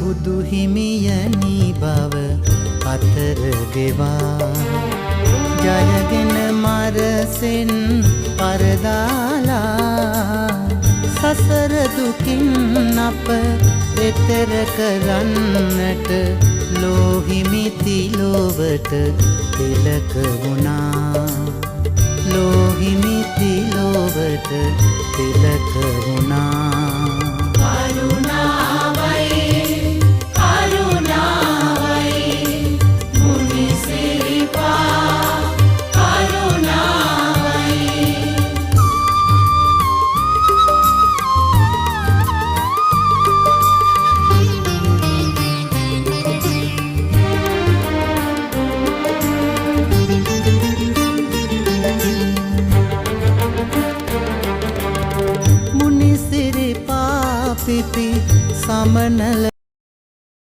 බුදු හිමියනි බව අතර ගෙවා ජයගෙන මරසෙන් පරදාලා සසර දුකින් අප එතර කරන්නට ලෝහිමිති ලොවට තිලක වුණා ලෝහිමිති ලොවට තිලක වුණා